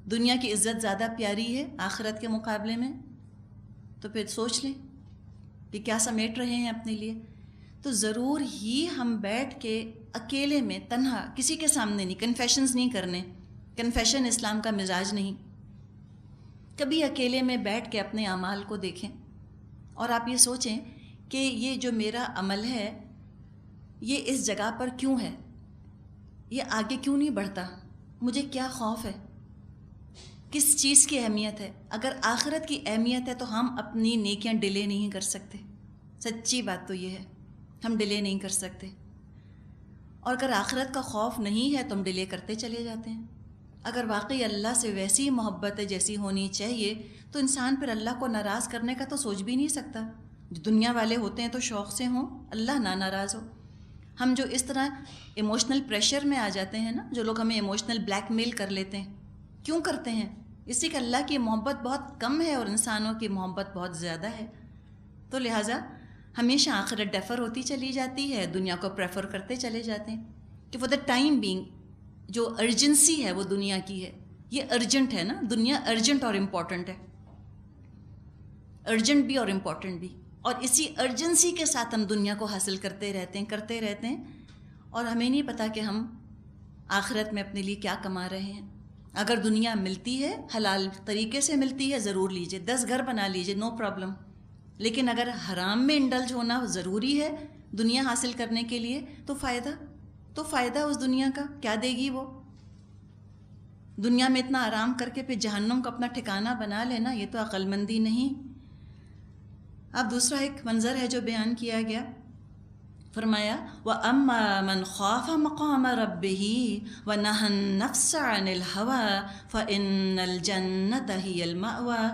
دنیا کی عزت زیادہ پیاری ہے آخرت کے مقابلے میں، تو پھر سوچ لیں کہ کیا سمیٹ رہے ہیں اپنے لیے. تو ضرور ہی ہم بیٹھ کے اکیلے میں تنہا، کسی کے سامنے نہیں، کنفیشنز نہیں کرنے. کنفیشن اسلام کا مزاج نہیں. کبھی اکیلے میں بیٹھ کے اپنے اعمال کو دیکھیں اور آپ یہ سوچیں کہ یہ جو میرا عمل ہے یہ اس جگہ پر کیوں ہے، یہ آگے کیوں نہیں بڑھتا، مجھے کیا خوف ہے، کس چیز کی اہمیت ہے. اگر آخرت کی اہمیت ہے تو ہم اپنی نیکیاں ڈیلے نہیں کر سکتے. سچی بات تو یہ ہے، ہم ڈیلے نہیں کر سکتے. اور اگر آخرت کا خوف نہیں ہے تو ہم ڈیلے کرتے چلے جاتے ہیں. اگر واقعی اللہ سے ویسی محبت ہے جیسی ہونی چاہیے تو انسان پھر اللہ کو ناراض کرنے کا تو سوچ بھی نہیں سکتا. جو دنیا والے ہوتے ہیں تو شوق سے ہوں، اللہ نہ ناراض ہو. ہم جو اس طرح ایموشنل پریشر میں آ جاتے ہیں نا، جو لوگ ہمیں ایموشنل بلیک میل کر لیتے ہیں، کیوں کرتے ہیں؟ اسی کہ اللہ کی محبت بہت کم ہے اور انسانوں کی محبت بہت زیادہ ہے. تو لہٰذا ہمیشہ آخرت ڈیفر ہوتی چلی جاتی ہے، دنیا کو پریفر کرتے چلے جاتے ہیں کہ فور دا ٹائم بینگ جو ارجنسی ہے وہ دنیا کی ہے. یہ ارجنٹ ہے نا، دنیا ارجنٹ اور امپورٹنٹ ہے، ارجنٹ بھی اور امپورٹنٹ بھی. اور اسی ارجنسی کے ساتھ ہم دنیا کو حاصل کرتے رہتے ہیں اور ہمیں نہیں پتہ کہ ہم آخرت میں اپنے لیے کیا کما رہے ہیں. اگر دنیا ملتی ہے، حلال طریقے سے ملتی ہے، ضرور لیجئے، 10 گھر بنا لیجئے، نو پرابلم. لیکن اگر حرام میں انڈلج ہونا ضروری ہے دنیا حاصل کرنے کے لیے تو فائدہ اس دنیا کا کیا دے گی وہ؟ دنیا میں اتنا آرام کر کے پھر جہنم کو اپنا ٹھکانہ بنا لینا، یہ تو عقل مندی نہیں. اب دوسرا ایک منظر ہے جو بیان کیا گیا، فرمایا وَأَمَّا مَنْ خَافَ مَقَامَ رَبِّهِ وَنَهَى النَّفْسَ عَنِ الْهَوَىٰ فَإِنَّ الْجَنَّةَ هِيَ الْمَأْوَىٰ.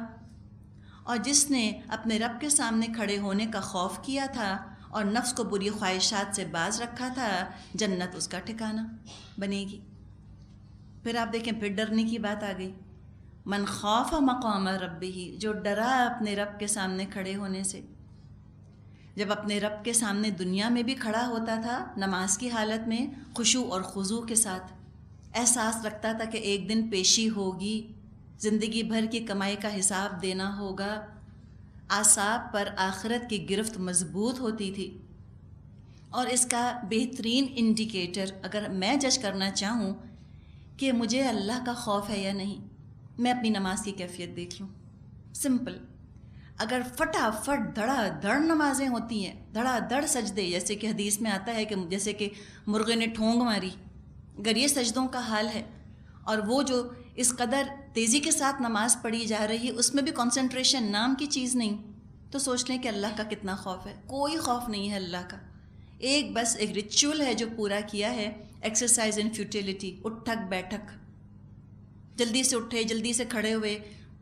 اور جس نے اپنے رب کے سامنے کھڑے ہونے کا خوف کیا تھا اور نفس کو بری خواہشات سے باز رکھا تھا، جنت اس کا ٹھکانہ بنے گی. پھر آپ دیکھیں، پھر ڈرنے کی بات آ گئی. من خاف مقام ربہ، جو ڈرا اپنے رب کے سامنے کھڑے ہونے سے. جب اپنے رب کے سامنے دنیا میں بھی کھڑا ہوتا تھا نماز کی حالت میں خشوع اور خضوع کے ساتھ، احساس رکھتا تھا کہ ایک دن پیشی ہوگی، زندگی بھر کی کمائی کا حساب دینا ہوگا. اعصاب پر آخرت کی گرفت مضبوط ہوتی تھی. اور اس کا بہترین انڈیکیٹر اگر میں جج کرنا چاہوں کہ مجھے اللہ کا خوف ہے یا نہیں، میں اپنی نماز کی کیفیت دیکھ لوں. سمپل. اگر فٹافٹ دھڑا دھڑ نمازیں ہوتی ہیں، دھڑا دھڑ سجدے، جیسے کہ حدیث میں آتا ہے کہ جیسے کہ مرغے نے ٹھونگ ماری، اگر یہ سجدوں کا حال ہے اور وہ جو اس قدر تیزی کے ساتھ نماز پڑھی جا رہی ہے اس میں بھی کنسنٹریشن نام کی چیز نہیں، تو سوچ لیں کہ اللہ کا کتنا خوف ہے. کوئی خوف نہیں ہے اللہ کا. بس ایک ریچول ہے جو پورا کیا ہے، ایکسرسائز ان فیوٹیلیٹی، اٹھک بیٹھک، جلدی سے اٹھے، جلدی سے کھڑے ہوئے،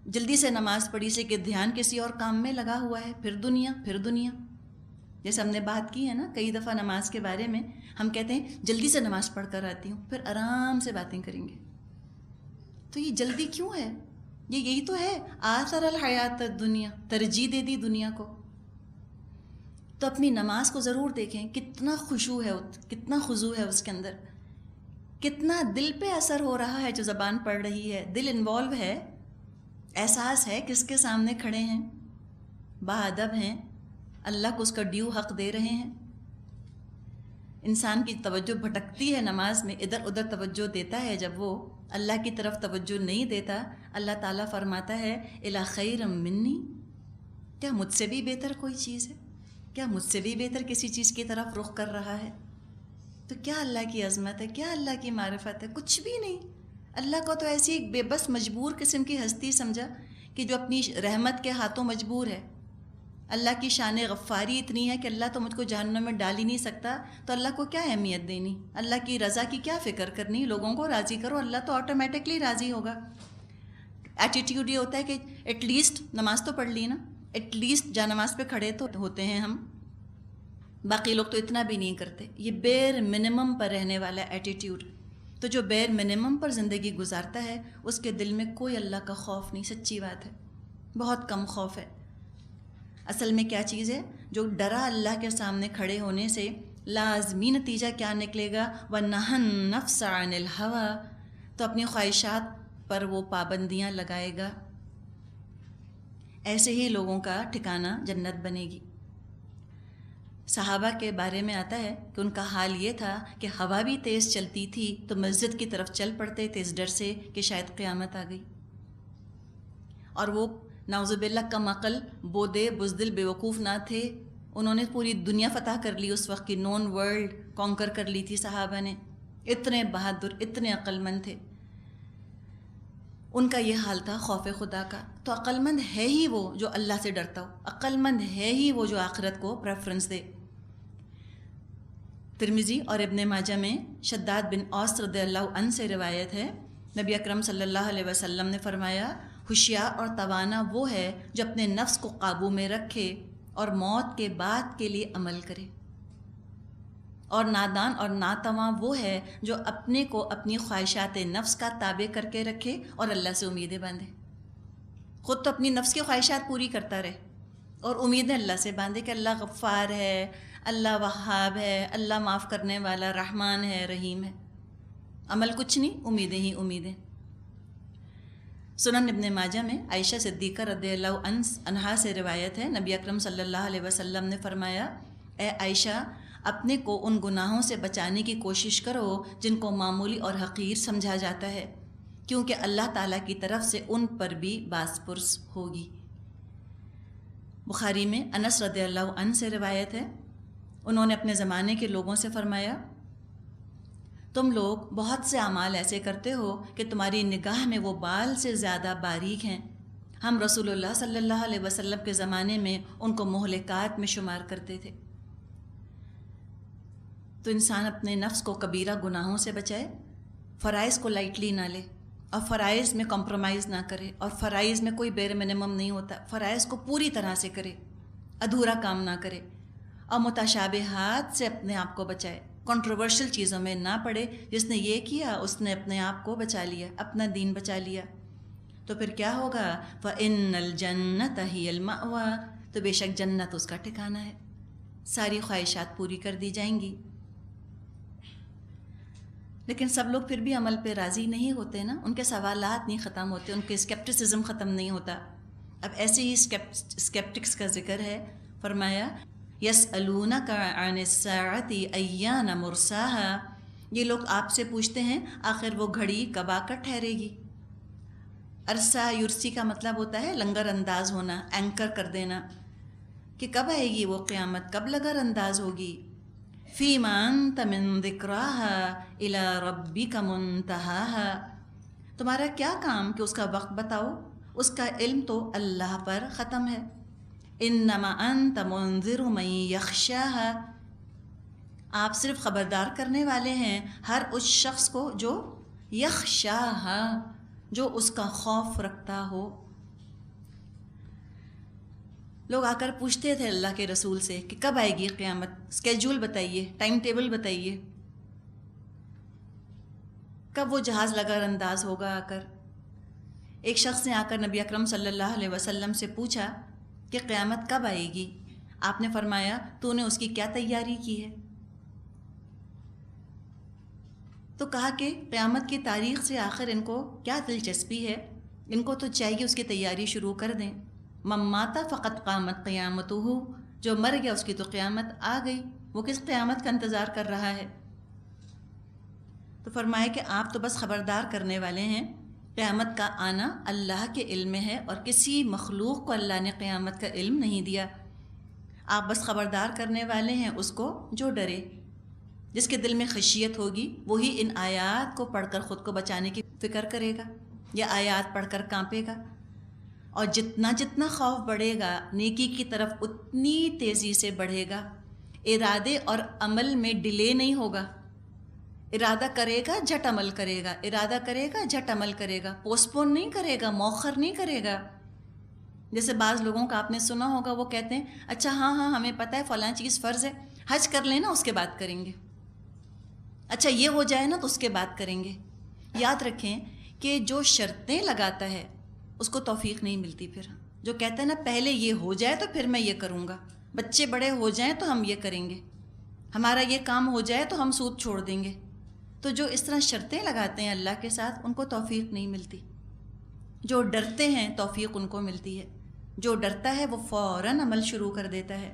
جلدی سے نماز پڑھی سے کہ دھیان کسی اور کام میں لگا ہوا ہے. پھر دنیا جیسے ہم نے بات کی ہے نا کئی دفعہ نماز کے بارے میں، ہم کہتے ہیں جلدی سے نماز پڑھ کر آتی ہوں، پھر آرام سے باتیں کریں گے. تو یہ جلدی کیوں ہے؟ یہی تو ہے آثر الحیات الدنیا، ترجیح دے دی دنیا کو. تو اپنی نماز کو ضرور دیکھیں، کتنا خشوع ہے، کتنا خضوع ہے اس کے اندر، کتنا دل پہ اثر ہو رہا ہے جو زبان پڑھ رہی ہے. دل انوالو ہے، احساس ہے کس کے سامنے کھڑے ہیں، باادب ہیں، اللہ کو اس کا ڈیو حق دے رہے ہیں. انسان کی توجہ بھٹکتی ہے نماز میں، ادھر ادھر توجہ دیتا ہے. جب وہ اللہ کی طرف توجہ نہیں دیتا، اللہ تعالیٰ فرماتا ہے الی خیر منی، کیا مجھ سے بھی بہتر کوئی چیز ہے؟ کیا مجھ سے بھی بہتر کسی چیز کی طرف رخ کر رہا ہے؟ تو کیا اللہ کی عظمت ہے، کیا اللہ کی معرفت ہے؟ کچھ بھی نہیں. اللہ کو تو ایسی ایک بے بس مجبور قسم کی ہستی سمجھا کہ جو اپنی رحمت کے ہاتھوں مجبور ہے. اللہ کی شان غفاری اتنی ہے کہ اللہ تو مجھ کو جہنم میں ڈال ہی نہیں سکتا، تو اللہ کو کیا اہمیت دینی، اللہ کی رضا کی کیا فکر کرنی. لوگوں کو راضی کرو، اللہ تو آٹومیٹکلی راضی ہوگا. ایٹیٹیوڈ یہ ہوتا ہے کہ ایٹ لیسٹ نماز تو پڑھ لی نا، ایٹ لیسٹ جا نماز پہ کھڑے تو ہوتے ہیں ہم. باقی لوگ تو اتنا بھی نہیں کرتے. یہ بیر منیمم پر رہنے والا ایٹیٹیوڈ. تو جو بیر منیمم پر زندگی گزارتا ہے اس کے دل میں کوئی اللہ کا خوف نہیں. سچی بات ہے، بہت کم خوف ہے. اصل میں کیا چیز ہے؟ جو ڈرا اللہ کے سامنے کھڑے ہونے سے، لازمی نتیجہ کیا نکلے گا؟ وَنَهَى النَّفْسَ عَنِ الْهَوَىٰ، تو اپنی خواہشات پر وہ پابندیاں لگائے گا، ایسے ہی لوگوں کا ٹھکانہ جنت بنے گی۔ صحابہ کے بارے میں آتا ہے کہ ان کا حال یہ تھا کہ ہوا بھی تیز چلتی تھی تو مسجد کی طرف چل پڑتے تھے اس ڈر سے کہ شاید قیامت آ گئی، اور وہ نعوذ باللہ کم عقل، بودے، بزدل، بیوقوف نہ تھے۔ انہوں نے پوری دنیا فتح کر لی، اس وقت کی نون ورلڈ کانکر کر لی تھی صحابہ نے، اتنے بہادر، اتنے عقل مند تھے۔ ان کا یہ حال تھا خوف خدا کا۔ تو عقل مند ہے ہی وہ جو اللہ سے ڈرتا ہو، عقل مند ہے ہی وہ جو آخرت کو پریفرنس دے۔ ترمذی اور ابن ماجہ میں شداد بن اوس رضی اللہ عنہ سے روایت ہے، نبی اکرم صلی اللہ علیہ وسلم نے فرمایا، ہوشیار اور توانا وہ ہے جو اپنے نفس کو قابو میں رکھے اور موت کے بعد کے لیے عمل کرے، اور نادان اور ناتواں وہ ہے جو اپنے کو اپنی خواہشات نفس کا تابع کر کے رکھے اور اللہ سے امیدیں باندھے۔ خود تو اپنی نفس کی خواہشات پوری کرتا رہے اور امیدیں اللہ سے باندھے کہ اللہ غفار ہے، اللہ وہاب ہے، اللہ معاف کرنے والا رحمان ہے، رحیم ہے۔ عمل کچھ نہیں، امیدیں ہی امیدیں۔ سنن ابن ماجہ میں عائشہ صدیقہ رضی اللہ عنہا سے روایت ہے، نبی اکرم صلی اللہ علیہ وسلم نے فرمایا، اے عائشہ، اپنے کو ان گناہوں سے بچانے کی کوشش کرو جن کو معمولی اور حقیر سمجھا جاتا ہے، کیونکہ اللہ تعالیٰ کی طرف سے ان پر بھی باز پرس ہوگی۔ بخاری میں انس رضی اللہ عنہ سے روایت ہے، انہوں نے اپنے زمانے کے لوگوں سے فرمایا، تم لوگ بہت سے اعمال ایسے کرتے ہو کہ تمہاری نگاہ میں وہ بال سے زیادہ باریک ہیں۔ ہم رسول اللہ صلی اللہ علیہ وسلم کے زمانے میں ان کو مہلکات میں شمار کرتے تھے۔ تو انسان اپنے نفس کو کبیرہ گناہوں سے بچائے، فرائض کو لائٹلی نہ لے، اور فرائض میں کمپرومائز نہ کرے، اور فرائض میں کوئی بیر منیمم نہیں ہوتا، فرائض کو پوری طرح سے کرے، ادھورا کام نہ کرے، اور متشابہات سے اپنے آپ کو بچائے، کنٹروورشل چیزوں میں نہ پڑے۔ جس نے یہ کیا اس نے اپنے آپ کو بچا لیا، اپنا دین بچا لیا۔ تو پھر کیا ہوگا؟ فَإِنَّ الْجَنَّةَ هِيَ الْمَأْوَىٰ، تو بے شک جنت اس کا ٹھکانہ ہے، ساری خواہشات پوری کر دی جائیں گی۔ لیکن سب لوگ پھر بھی عمل پہ راضی نہیں ہوتے نا، ان کے سوالات نہیں ختم ہوتے، ان کے اسکیپٹسزم ختم نہیں ہوتا۔ اب ایسے ہی اسکیپٹکس کا ذکر ہے، فرمایا یسألونک عن الساعۃ ایان مرساها، یہ لوگ آپ سے پوچھتے ہیں آخر وہ گھڑی کب آ کر ٹھہرے گی۔ عرصہ یرسی کا مطلب ہوتا ہے لنگر انداز ہونا، اینکر کر دینا، کہ کب آئے گی وہ قیامت، کب لنگر انداز ہوگی۔ فیما انت من ذکراها الی ربک منتہاها، تمہارا کیا کام کہ اس کا وقت بتاؤ، اس کا علم تو اللہ پر ختم ہے۔ انما انت منذر من یخشاها، آپ صرف خبردار کرنے والے ہیں ہر اس شخص کو جو یخشاها، جو اس کا خوف رکھتا ہو۔ لوگ آ کر پوچھتے تھے اللہ کے رسول سے کہ کب آئے گی قیامت، اسکیجول بتائیے، ٹائم ٹیبل بتائیے، کب وہ جہاز لگا انداز ہوگا۔ آ کر ایک شخص نے آ کر نبی اکرم صلی اللہ علیہ وسلم سے پوچھا کہ قیامت کب آئے گی؟ آپ نے فرمایا تو نے اس کی کیا تیاری کی ہے؟ تو کہا کہ قیامت کی تاریخ سے آخر ان کو کیا دلچسپی ہے، ان کو تو چاہیے اس کی تیاری شروع کر دیں۔ من مات فقط قامت قیامتہ، جو مر گیا اس کی تو قیامت آ گئی، وہ کس قیامت کا انتظار کر رہا ہے؟ تو فرمایا کہ آپ تو بس خبردار کرنے والے ہیں، قیامت کا آنا اللہ کے علم میں ہے اور کسی مخلوق کو اللہ نے قیامت کا علم نہیں دیا، آپ بس خبردار کرنے والے ہیں اس کو جو ڈرے، جس کے دل میں خشیت ہوگی وہی ان آیات کو پڑھ کر خود کو بچانے کی فکر کرے گا، یا آیات پڑھ کر کانپے گا۔ اور جتنا جتنا خوف بڑھے گا نیکی کی طرف اتنی تیزی سے بڑھے گا، ارادے اور عمل میں ڈیلے نہیں ہوگا، ارادہ کرے گا جھٹ عمل کرے گا، ارادہ کرے گا جھٹ عمل کرے گا، پوسٹ پون نہیں کرے گا، مؤخر نہیں کرے گا۔ جیسے بعض لوگوں کا آپ نے سنا ہوگا، وہ کہتے ہیں اچھا ہاں ہمیں پتہ ہے فلاں چیز فرض ہے، حج کر لینا اس کے بعد کریں گے، اچھا یہ ہو جائے نا تو اس کے بعد کریں گے۔ یاد رکھیں کہ جو شرطیں لگاتا ہے اس کو توفیق نہیں ملتی۔ پھر جو کہتا ہے نا پہلے یہ ہو جائے تو پھر میں یہ کروں گا، بچے بڑے ہو جائیں تو ہم یہ کریں گے، ہمارا یہ کام ہو جائے تو ہم سود چھوڑ دیں گے، تو جو اس طرح شرطیں لگاتے ہیں اللہ کے ساتھ ان کو توفیق نہیں ملتی۔ جو ڈرتے ہیں توفیق ان کو ملتی ہے، جو ڈرتا ہے وہ فوراً عمل شروع کر دیتا ہے۔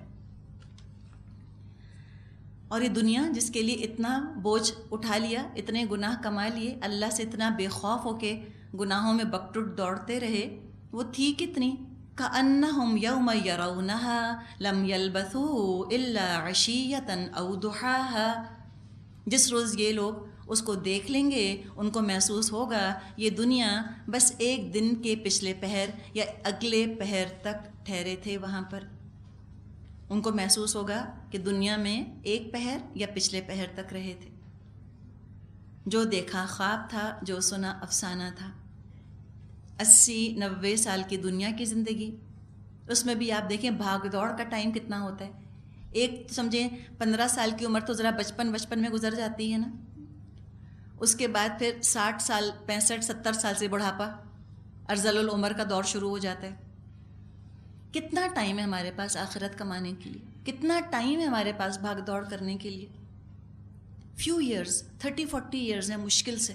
اور یہ دنیا جس کے لیے اتنا بوجھ اٹھا لیا، اتنے گناہ کما لیے، اللہ سے اتنا بے خوف ہو کے گناہوں میں بکٹٹ دوڑتے رہے، وہ تھی کتنی؟ کأنہم یوم یرونہا لم یلبثوا الا عشیۃ او ضحاہا، جس روز یہ لوگ اس کو دیکھ لیں گے ان کو محسوس ہوگا یہ دنیا بس ایک دن کے پچھلے پہر یا اگلے پہر تک ٹھہرے تھے وہاں پر۔ ان کو محسوس ہوگا کہ دنیا میں ایک پہر یا پچھلے پہر تک رہے تھے۔ جو دیکھا خواب تھا، جو سنا افسانہ تھا۔ 80-90 سال کی دنیا کی زندگی، اس میں بھی آپ دیکھیں بھاگ دوڑ کا ٹائم کتنا ہوتا ہے۔ ایک سمجھیں 15 سال کی عمر تو ذرا بچپن میں گزر جاتی ہے نا، اس کے بعد پھر 60 سال 65-70 سال سے بڑھاپا، ارذل العمر کا دور شروع ہو جاتا ہے۔ کتنا ٹائم ہے ہمارے پاس آخرت کمانے کے لیے، کتنا ٹائم ہے ہمارے پاس بھاگ دوڑ کرنے کے لیے؟ فیو ایئرز، 30-40 ایئرز ہیں مشکل سے،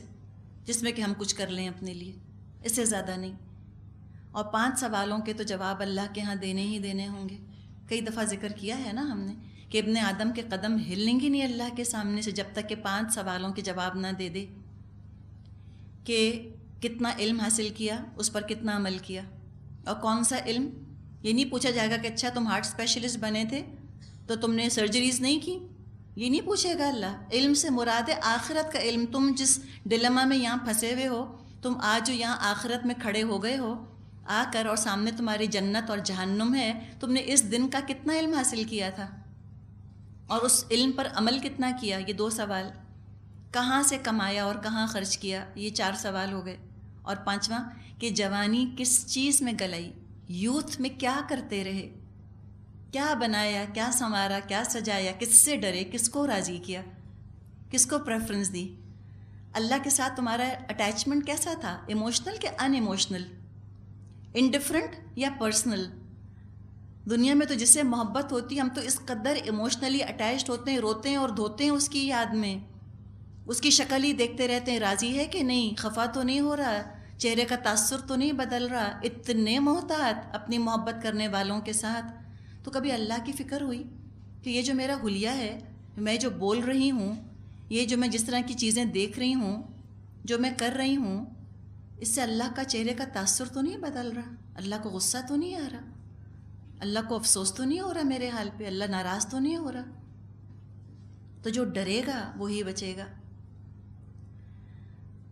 جس میں کہ ہم کچھ کر لیں اپنے لیے، اس سے زیادہ نہیں۔ اور 5 سوالوں کے تو جواب اللہ کے ہاں دینے ہی دینے ہوں گے۔ کئی دفعہ ذکر کیا ہے نا ہم نے کہ ابن آدم کے قدم ہلیں گے نہیں اللہ کے سامنے سے جب تک کہ 5 سوالوں کے جواب نہ دے دے، کہ کتنا علم حاصل کیا، اس پر کتنا عمل کیا، اور کون سا علم۔ یہ نہیں پوچھا جائے گا کہ اچھا تم ہارٹ اسپیشلسٹ بنے تھے تو تم نے سرجریز نہیں کی، یہ نہیں پوچھے گا اللہ۔ علم سے مراد ہے آخرت کا علم۔ تم جس ڈیلیما میں یہاں پھنسے ہوئے ہو، تم آج جو یہاں آخرت میں کھڑے ہو گئے ہو آ کر، اور سامنے تمہاری جنت اور جہنم ہے، تم نے اس دن کا کتنا علم حاصل کیا تھا اور اس علم پر عمل کتنا کیا؟ یہ 2 سوال۔ کہاں سے کمایا اور کہاں خرچ کیا؟ یہ 4 سوال ہو گئے۔ اور 5واں کہ جوانی کس چیز میں گلائی، یوتھ میں کیا کرتے رہے، کیا بنایا، کیا سنوارا، کیا سجایا، کس سے ڈرے، کس کو راضی کیا، کس کو پریفرنس دی، اللہ کے ساتھ تمہارا اٹیچمنٹ کیسا تھا، ایموشنل کہ ان ایموشنل، انڈیفرنٹ یا پرسنل۔ دنیا میں تو جس سے محبت ہوتی ہے ہم تو اس قدر ایموشنلی اٹیچڈ ہوتے ہیں، روتے ہیں اور دھوتے ہیں اس کی یاد میں، اس کی شکل ہی دیکھتے رہتے ہیں، راضی ہے کہ نہیں، خفا تو نہیں ہو رہا، چہرے کا تاثر تو نہیں بدل رہا، اتنے محتاط اپنی محبت کرنے والوں کے ساتھ۔ تو کبھی اللہ کی فکر ہوئی کہ یہ جو میرا حلیہ ہے، میں جو بول رہی ہوں، یہ جو میں جس طرح کی چیزیں دیکھ رہی ہوں، جو میں کر رہی ہوں، اس سے اللہ کا چہرے کا تاثر تو نہیں بدل رہا، اللہ کو غصہ تو نہیں آ رہا، اللہ کو افسوس تو نہیں ہو رہا میرے حال پہ، اللہ ناراض تو نہیں ہو رہا؟ تو جو ڈرے گا وہی بچے گا۔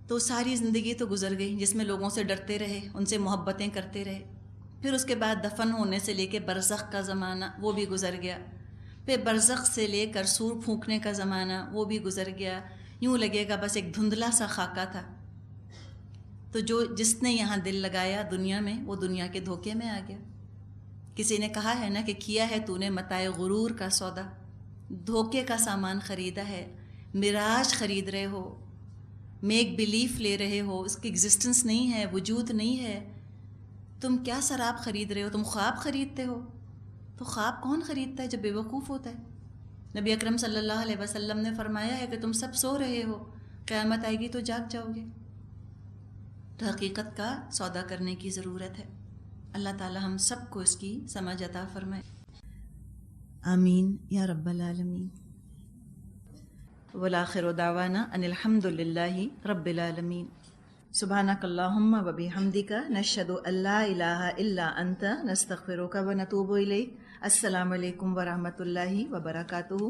تو ساری زندگی تو گزر گئی جس میں لوگوں سے ڈرتے رہے، ان سے محبتیں کرتے رہے، پھر اس کے بعد دفن ہونے سے لے کے برزخ کا زمانہ وہ بھی گزر گیا، پھر برزخ سے لے کر سور پھونکنے کا زمانہ وہ بھی گزر گیا، یوں لگے گا بس ایک دھندلا سا خاکہ تھا۔ تو جس نے یہاں دل لگایا دنیا میں، وہ دنیا کے دھوکے میں آ گیا۔ کسی نے کہا ہے نا کہ کیا ہے تو نے متاع غرور کا سودا، دھوکے کا سامان خریدا ہے، مراج خرید رہے ہو، میک بلیف لے رہے ہو، اس کی ایگزسٹنس نہیں ہے، وجود نہیں ہے، تم کیا سراب خرید رہے ہو؟ تم خواب خریدتے ہو۔ تو خواب کون خریدتا ہے؟ جو بے وقوف ہوتا ہے۔ نبی اکرم صلی اللہ علیہ وسلم نے فرمایا ہے کہ تم سب سو رہے ہو، قیامت آئے گی تو جاگ جاؤ گے۔ تو حقیقت کا سودا کرنے کی ضرورت ہے۔ اللہ تعالی ہم سب کو اس کی سمجھ عطا فرمائے، آمین یا رب العالمین۔ والآخر دعوانا ان الحمد للہ رب العالمین۔ سبحانک اللہم و بحمدک نشہد ان لا الہ الا انت نستغفرک و نتوب الیک۔ السلام علیکم ورحمۃ اللہ وبرکاتہ۔